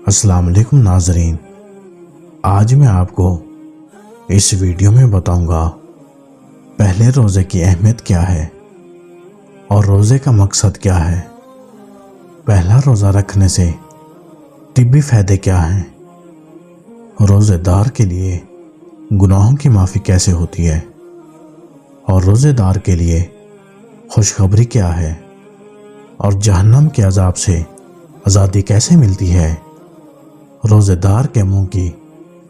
السلام علیکم ناظرین، آج میں آپ کو اس ویڈیو میں بتاؤں گا پہلے روزے کی اہمیت کیا ہے اور روزے کا مقصد کیا ہے۔ پہلا روزہ رکھنے سے طبی فائدے کیا ہیں، روزے دار کے لیے گناہوں کی معافی کیسے ہوتی ہے اور روزے دار کے لیے خوشخبری کیا ہے، اور جہنم کے عذاب سے آزادی کیسے ملتی ہے۔ روزے دار کے منہ کی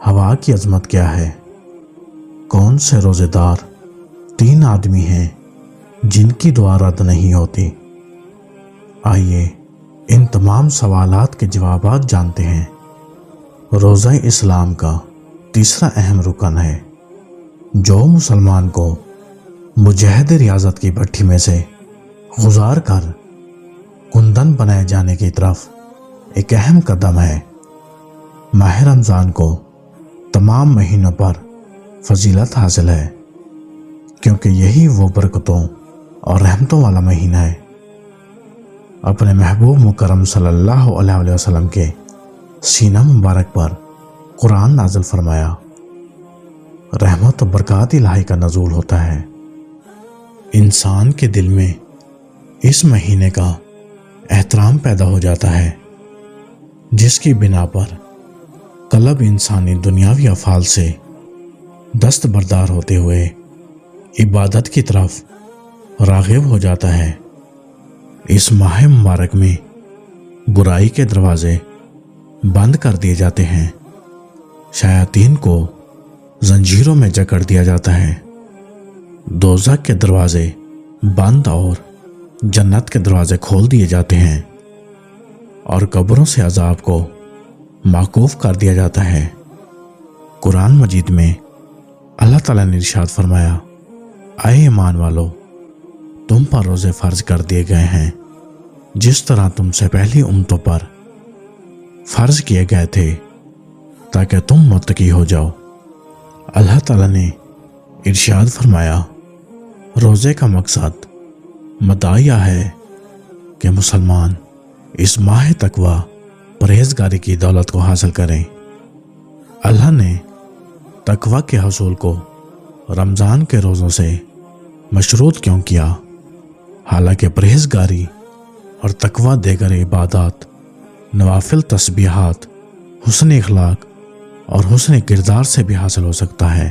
ہوا کی عظمت کیا ہے، کون سے روزے دار 3 آدمی ہیں جن کی دعا رد نہیں ہوتی۔ آئیے ان تمام سوالات کے جوابات جانتے ہیں۔ روزہ اسلام کا تیسرا اہم رکن ہے جو مسلمان کو مجاہد ریاضت کی بھٹی میں سے گزار کر کندن بنائے جانے کی طرف ایک اہم قدم ہے۔ ماہ رمضان کو تمام مہینوں پر فضیلت حاصل ہے کیونکہ یہی وہ برکتوں اور رحمتوں والا مہینہ ہے۔ اپنے محبوب مکرم صلی اللہ علیہ وسلم کے سینہ مبارک پر قرآن نازل فرمایا، رحمت و برکات الہی کا نزول ہوتا ہے۔ انسان کے دل میں اس مہینے کا احترام پیدا ہو جاتا ہے جس کی بنا پر قلب انسانی دنیاوی افعال سے دستبردار ہوتے ہوئے عبادت کی طرف راغب ہو جاتا ہے۔ اس ماہ مبارک میں برائی کے دروازے بند کر دیے جاتے ہیں، شیاطین کو زنجیروں میں جکڑ دیا جاتا ہے، دوزخ کے دروازے بند اور جنت کے دروازے کھول دیے جاتے ہیں، اور قبروں سے عذاب کو موقوف کر دیا جاتا ہے۔ قرآن مجید میں اللہ تعالیٰ نے ارشاد فرمایا، اے ایمان والو، تم پر روزے فرض کر دیے گئے ہیں جس طرح تم سے پہلی امتوں پر فرض کیے گئے تھے تاکہ تم متقی ہو جاؤ۔ اللہ تعالیٰ نے ارشاد فرمایا، روزے کا مقصد مدعیہ ہے کہ مسلمان اس ماہ تقوی پرہیزگاری کی دولت کو حاصل کریں۔ اللہ نے تقوی کے حصول کو رمضان کے روزوں سے مشروط کیوں کیا، حالانکہ پرہیزگاری اور تقوی دیگر عبادات، نوافل تسبیحات، حسن اخلاق اور حسن کردار سے بھی حاصل ہو سکتا ہے۔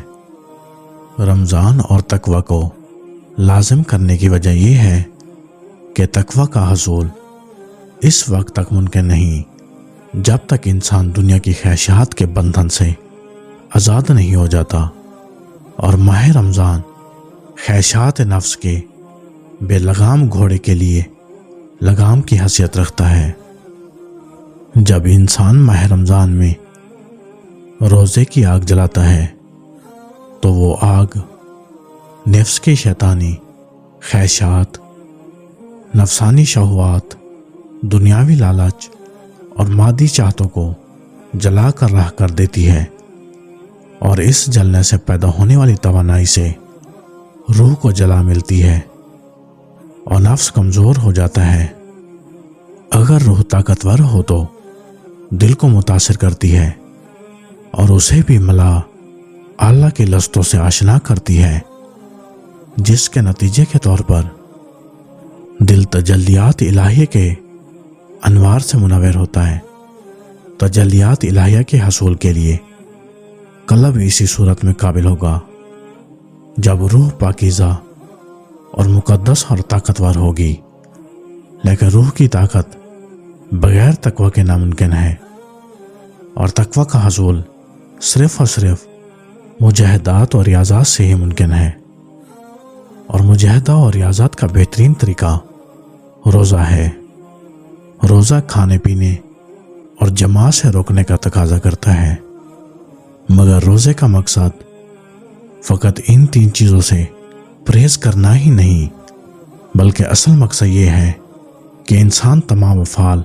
رمضان اور تقوی کو لازم کرنے کی وجہ یہ ہے کہ تقوی کا حصول اس وقت تک ممکن نہیں جب تک انسان دنیا کی خواہشات کے بندھن سے آزاد نہیں ہو جاتا، اور ماہ رمضان خواہشات نفس کے بے لگام گھوڑے کے لیے لگام کی حیثیت رکھتا ہے۔ جب انسان ماہ رمضان میں روزے کی آگ جلاتا ہے تو وہ آگ نفس کی شیطانی خواہشات، نفسانی شہوات، دنیاوی لالچ اور مادی چاہتوں کو جلا کر راہ کر دیتی ہے، اور اس جلنے سے پیدا ہونے والی توانائی سے روح کو جلا ملتی ہے اور نفس کمزور ہو جاتا ہے۔ اگر روح طاقتور ہو تو دل کو متاثر کرتی ہے اور اسے بھی ملا اللہ کی لذتوں سے آشنا کرتی ہے، جس کے نتیجے کے طور پر دل تجلیات الہیہ کے انوار سے منور ہوتا ہے۔ تجلیات الہیہ کے حصول کے لیے قلب اسی صورت میں قابل ہوگا جب روح پاکیزہ اور مقدس اور طاقتور ہوگی، لیکن روح کی طاقت بغیر تقوی کے ناممکن ہے، اور تقوی کا حصول صرف اور صرف مجاہدات اور ریاضات سے ہی ممکن ہے، اور مجاہدہ اور ریاضات کا بہترین طریقہ روزہ ہے۔ روزہ کھانے پینے اور جماع سے روکنے کا تقاضا کرتا ہے، مگر روزے کا مقصد فقط ان 3 چیزوں سے پرہیز کرنا ہی نہیں، بلکہ اصل مقصد یہ ہے کہ انسان تمام افعال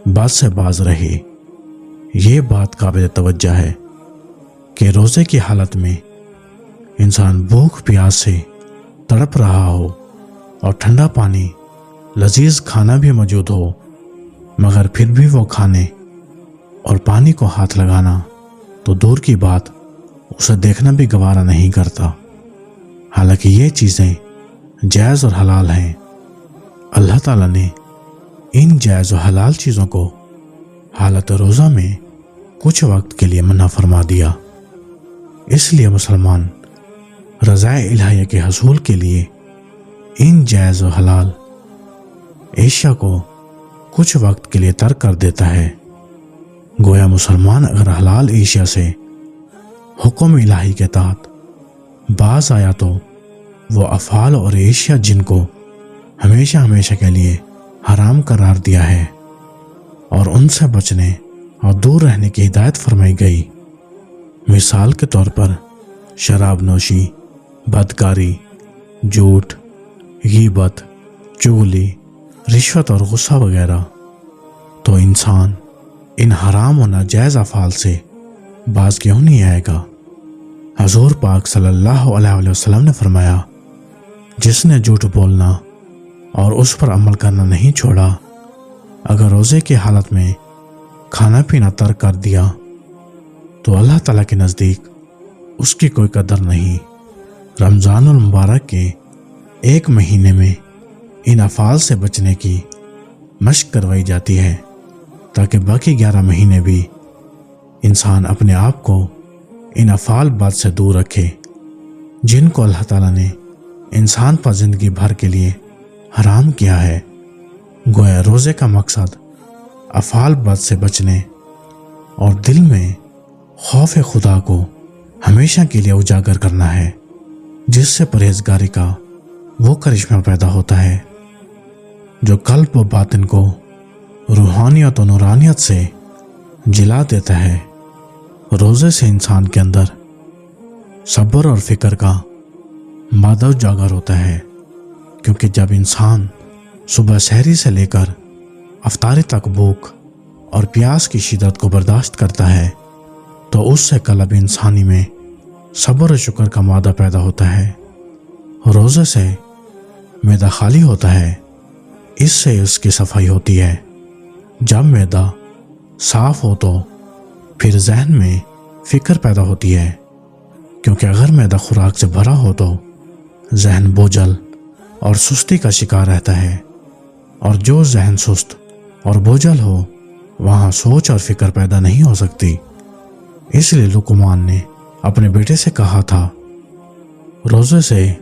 بد سے باز رہے۔ یہ بات قابل توجہ ہے کہ روزے کی حالت میں انسان بھوک پیاس سے تڑپ رہا ہو اور ٹھنڈا پانی، لذیذ کھانا بھی موجود ہو، مگر پھر بھی وہ کھانے اور پانی کو ہاتھ لگانا تو دور کی بات اسے دیکھنا بھی گوارا نہیں کرتا۔ حالانکہ یہ چیزیں جائز اور حلال ہیں، اللہ تعالیٰ نے ان جائز و حلال چیزوں کو حالت روزہ میں کچھ وقت کے لیے منع فرما دیا۔ اس لیے مسلمان رضا الہیہ کے حصول کے لیے ان جائز و حلال اشیاء کو کچھ وقت کے لیے ترک کر دیتا ہے۔ گویا مسلمان اگر حلال اشیاء سے حکم الہی کے تحت باز آیا تو وہ افعال اور اشیاء جن کو ہمیشہ ہمیشہ کے لیے حرام قرار دیا ہے اور ان سے بچنے اور دور رہنے کی ہدایت فرمائی گئی۔ مثال کے طور پر شراب نوشی، بدکاری، جھوٹ، غیبت، چغلی، رشوت اور غصہ وغیرہ، تو انسان ان حرام و ناجائز افعال سے باز کیوں نہیں آئے گا؟ حضور پاک صلی اللہ علیہ وسلم نے فرمایا، جس نے جھوٹ بولنا اور اس پر عمل کرنا نہیں چھوڑا، اگر روزے کی حالت میں کھانا پینا ترک کر دیا تو اللہ تعالیٰ کے نزدیک اس کی کوئی قدر نہیں۔ رمضان المبارک کے ایک مہینے میں ان افعال سے بچنے کی مشق کروائی جاتی ہے تاکہ باقی 11 مہینے بھی انسان اپنے آپ کو ان افعال بد سے دور رکھے جن کو اللہ تعالیٰ نے انسان پر زندگی بھر کے لیے حرام کیا ہے۔ گویا روزے کا مقصد افعال بد سے بچنے اور دل میں خوف خدا کو ہمیشہ کے لیے اجاگر کرنا ہے، جس سے پرہیزگاری کا وہ کرشمہ پیدا ہوتا ہے جو قلب و باطن کو روحانیت و نورانیت سے جلا دیتا ہے۔ روزے سے انسان کے اندر صبر اور فکر کا مادہ اجاگر ہوتا ہے، کیونکہ جب انسان صبح سحری سے لے کر افطاری تک بھوک اور پیاس کی شدت کو برداشت کرتا ہے تو اس سے قلب انسانی میں صبر و شکر کا مادہ پیدا ہوتا ہے۔ روزے سے معدہ خالی ہوتا ہے، اس سے اس کی صفائی ہوتی ہے۔ جب معدہ صاف ہو تو پھر ذہن میں فکر پیدا ہوتی ہے، کیونکہ اگر معدہ خوراک سے بھرا ہو تو ذہن بوجھل اور سستی کا شکار رہتا ہے، اور جو ذہن سست اور بوجھل ہو وہاں سوچ اور فکر پیدا نہیں ہو سکتی۔ اس لیے لقمان نے اپنے بیٹے سے کہا تھا، روزے سے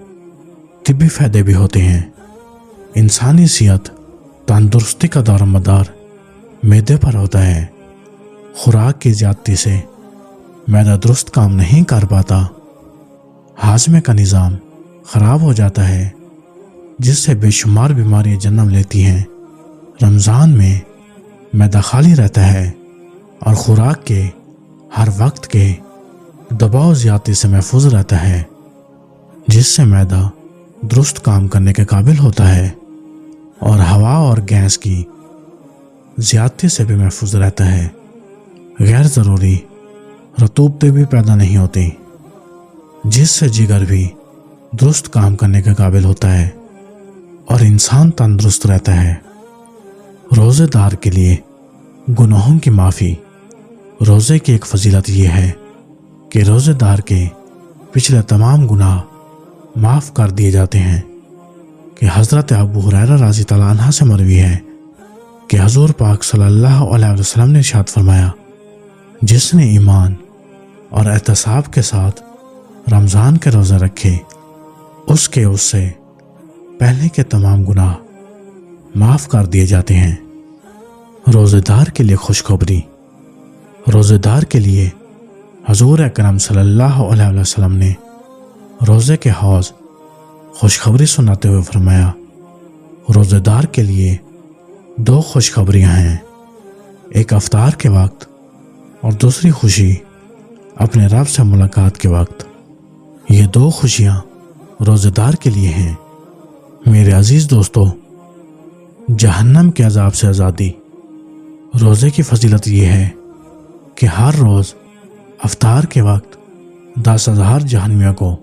طبی فائدے بھی ہوتے ہیں۔ انسانی صحت تندرستی کا دار و مدار معدے پر ہوتا ہے۔ خوراک کی زیادتی سے معدہ درست کام نہیں کر پاتا، ہاضمے کا نظام خراب ہو جاتا ہے، جس سے بے شمار بیماریاں جنم لیتی ہیں۔ رمضان میں معدہ خالی رہتا ہے اور خوراک کے ہر وقت کے دباؤ زیادتی سے محفوظ رہتا ہے، جس سے معدہ درست کام کرنے کے قابل ہوتا ہے اور ہوا اور گیس کی زیادتی سے بھی محفوظ رہتا ہے۔ غیر ضروری رطوبتیں بھی پیدا نہیں ہوتی، جس سے جگر بھی درست کام کرنے کے قابل ہوتا ہے اور انسان تندرست رہتا ہے۔ روزے دار کے لیے گناہوں کی معافی۔ روزے کی ایک فضیلت یہ ہے کہ روزے دار کے پچھلے تمام گناہ معاف کر دیے جاتے ہیں، کہ حضرت ابو ہریرہ رضی اللہ عنہ سے مروی ہے کہ حضور پاک صلی اللہ علیہ وسلم نے ارشاد فرمایا، جس نے ایمان اور احتساب کے ساتھ رمضان کے روزے رکھے اس سے پہلے کے تمام گناہ معاف کر دیے جاتے ہیں۔ روزے دار کے لیے خوشخبری۔ روزے دار کے لیے حضور اکرم صلی اللہ علیہ وسلم نے روزے کے حوض خوشخبری سناتے ہوئے فرمایا، روزے دار کے لیے 2 خوشخبریاں ہیں، ایک افطار کے وقت اور دوسری خوشی اپنے رب سے ملاقات کے وقت۔ یہ 2 خوشیاں روزے دار کے لیے ہیں۔ میرے عزیز دوستو، جہنم کے عذاب سے آزادی۔ روزے کی فضیلت یہ ہے کہ ہر روز افطار کے وقت 10,000 جہنمیوں کو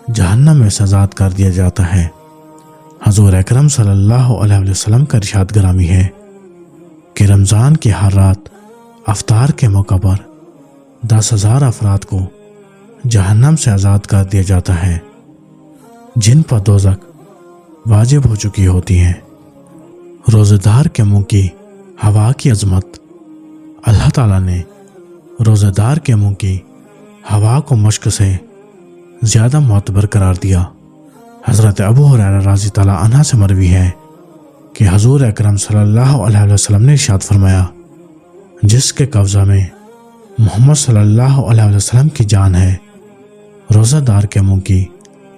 جہنم میں سے آزاد کر دیا جاتا ہے۔ حضور اکرم صلی اللہ علیہ وسلم کا ارشاد گرامی ہے کہ رمضان کی ہر رات افطار کے موقع پر 10,000 افراد کو جہنم سے آزاد کر دیا جاتا ہے جن پر دوزخ واجب ہو چکی ہوتی ہیں۔ روزہ دار کے منہ کی ہوا کی عظمت۔ اللہ تعالیٰ نے روزہ دار کے منہ کی ہوا کو مشک سے زیادہ معتبر قرار دیا۔ حضرت ابو ہریرہ رضی اللہ عنہ سے مروی ہے کہ حضور اکرم صلی اللہ علیہ وسلم نے ارشاد فرمایا، جس کے قبضہ میں محمد صلی اللہ علیہ وسلم کی جان ہے، روزہ دار کے منہ کی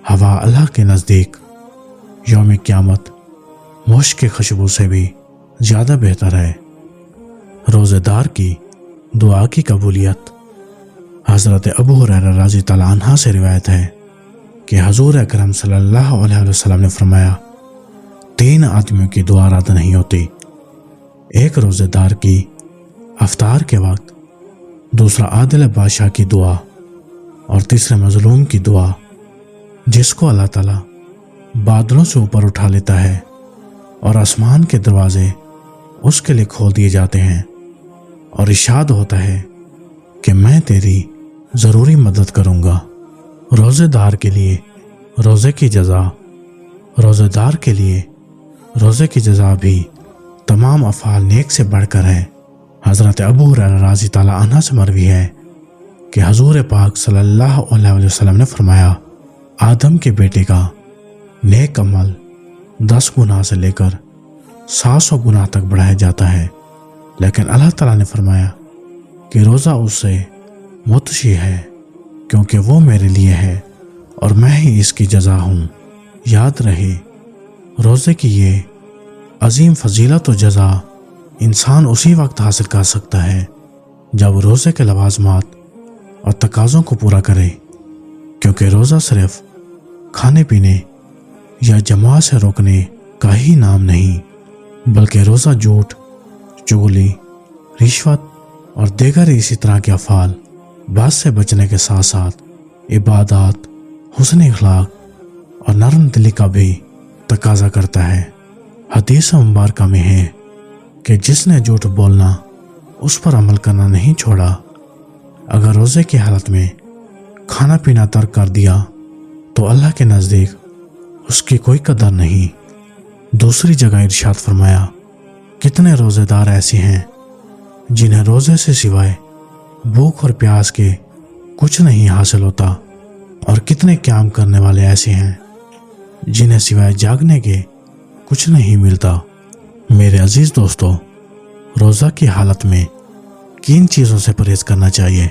ہوا اللہ کے نزدیک یوم قیامت مشک کی خوشبو سے بھی زیادہ بہتر ہے۔ روزہ دار کی دعا کی قبولیت۔ حضرت ابو ہریرہ رضی اللہ عنہ سے روایت ہے کہ حضور اکرم صلی اللہ علیہ وسلم نے فرمایا، 3 آدمیوں کی دعا رد نہیں ہوتی، ایک روزہ دار کی افطار کے وقت، دوسرا عادل بادشاہ کی دعا، اور تیسرے مظلوم کی دعا جس کو اللہ تعالیٰ بادلوں سے اوپر اٹھا لیتا ہے اور آسمان کے دروازے اس کے لیے کھول دیے جاتے ہیں، اور ارشاد ہوتا ہے کہ میں تیری ضروری مدد کروں گا۔ روزے دار کے لیے روزے کی جزا۔ روزے دار کے لیے روزے کی جزا بھی تمام افعال نیک سے بڑھ کر ہے۔ حضرت ابو ہریرہ رضی اللہ عنہ سے مروی ہے کہ حضور پاک صلی اللہ علیہ وسلم نے فرمایا، آدم کے بیٹے کا نیک عمل 10 گناہ سے لے کر 700 گناہ تک بڑھایا جاتا ہے، لیکن اللہ تعالیٰ نے فرمایا کہ روزہ اس سے متشی ہے کیونکہ وہ میرے لیے ہے اور میں ہی اس کی جزا ہوں۔ یاد رہے، روزے کی یہ عظیم فضیلت و جزا انسان اسی وقت حاصل کر سکتا ہے جب روزے کے لوازمات اور تقاضوں کو پورا کرے، کیونکہ روزہ صرف کھانے پینے یا جماع سے روکنے کا ہی نام نہیں، بلکہ روزہ جھوٹ، چغلی، رشوت اور دیگر اسی طرح کے افعال بعض سے بچنے کے ساتھ ساتھ عبادات، حسن اخلاق اور نرم دلی کا بھی تقاضا کرتا ہے۔ حدیث مبارکہ میں ہے کہ جس نے جھوٹ بولنا اس پر عمل کرنا نہیں چھوڑا، اگر روزے کی حالت میں کھانا پینا ترک کر دیا تو اللہ کے نزدیک اس کی کوئی قدر نہیں۔ دوسری جگہ ارشاد فرمایا، کتنے روزے دار ایسے ہیں جنہیں روزے سے سوائے بھوک اور پیاس کے کچھ نہیں حاصل ہوتا، اور کتنے قیام کرنے والے ایسے ہیں جنہیں سوائے جاگنے کے کچھ نہیں ملتا۔ میرے عزیز دوستو، روزہ کی حالت میں کن چیزوں سے پرہیز کرنا چاہیے؟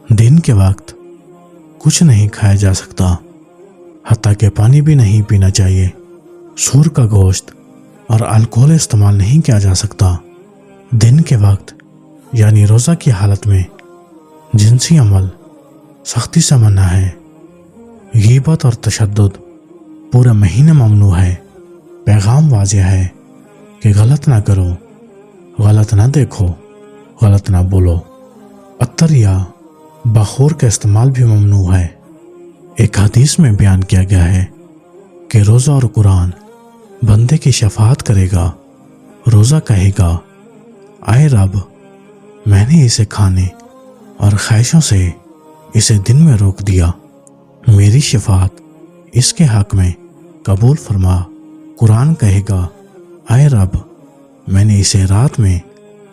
دن کے وقت کچھ نہیں کھایا جا سکتا، حتیٰ کہ پانی بھی نہیں پینا چاہیے۔ سور کا گوشت اور الکوہل استعمال نہیں کیا جا سکتا۔ دن کے وقت یعنی روزہ کی حالت میں جنسی عمل سختی سے منع ہے۔ غیبت اور تشدد پورے مہینے ممنوع ہے۔ پیغام واضح ہے کہ غلط نہ کرو، غلط نہ دیکھو، غلط نہ بولو۔ عطر یا بخور کا استعمال بھی ممنوع ہے۔ ایک حدیث میں بیان کیا گیا ہے کہ روزہ اور قرآن بندے کی شفاعت کرے گا۔ روزہ کہے گا، اے رب، میں نے اسے کھانے اور خواہشوں سے اسے دن میں روک دیا، میری شفاعت اس کے حق میں قبول فرما۔ قرآن کہے گا، اے رب، میں نے اسے رات میں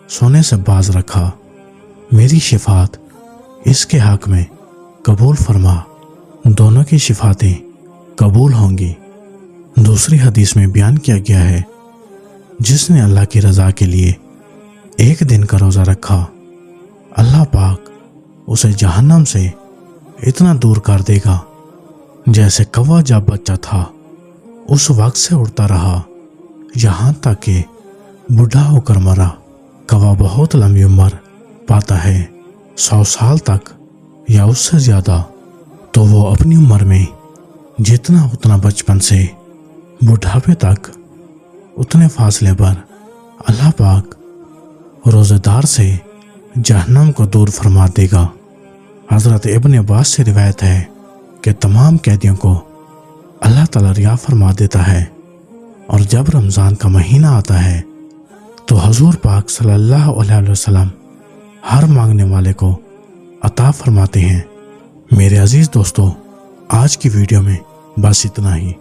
سونے سے باز رکھا، میری شفاعت اس کے حق میں قبول فرما۔ دونوں کی شفاعتیں قبول ہوں گی۔ دوسری حدیث میں بیان کیا گیا ہے، جس نے اللہ کی رضا کے لیے ایک دن کا روزہ رکھا، اللہ پاک اسے جہنم سے اتنا دور کر دے گا جیسے کوا جب بچہ تھا اس وقت سے اڑتا رہا یہاں تک کہ بوڑھا ہو کر مرا۔ کوا بہت لمبی عمر پاتا ہے، 100 سال تک یا اس سے زیادہ، تو وہ اپنی عمر میں جتنا اتنا بچپن سے بڑھاپے تک اتنے فاصلے پر اللہ پاک روزہ دار سے جہنم کو دور فرما دے گا۔ حضرت ابن عباس سے روایت ہے کہ تمام قیدیوں کو اللہ تعالیٰ رہا فرما دیتا ہے، اور جب رمضان کا مہینہ آتا ہے تو حضور پاک صلی اللہ علیہ وسلم ہر مانگنے والے کو عطا فرماتے ہیں۔ میرے عزیز دوستو، آج کی ویڈیو میں بس اتنا ہی۔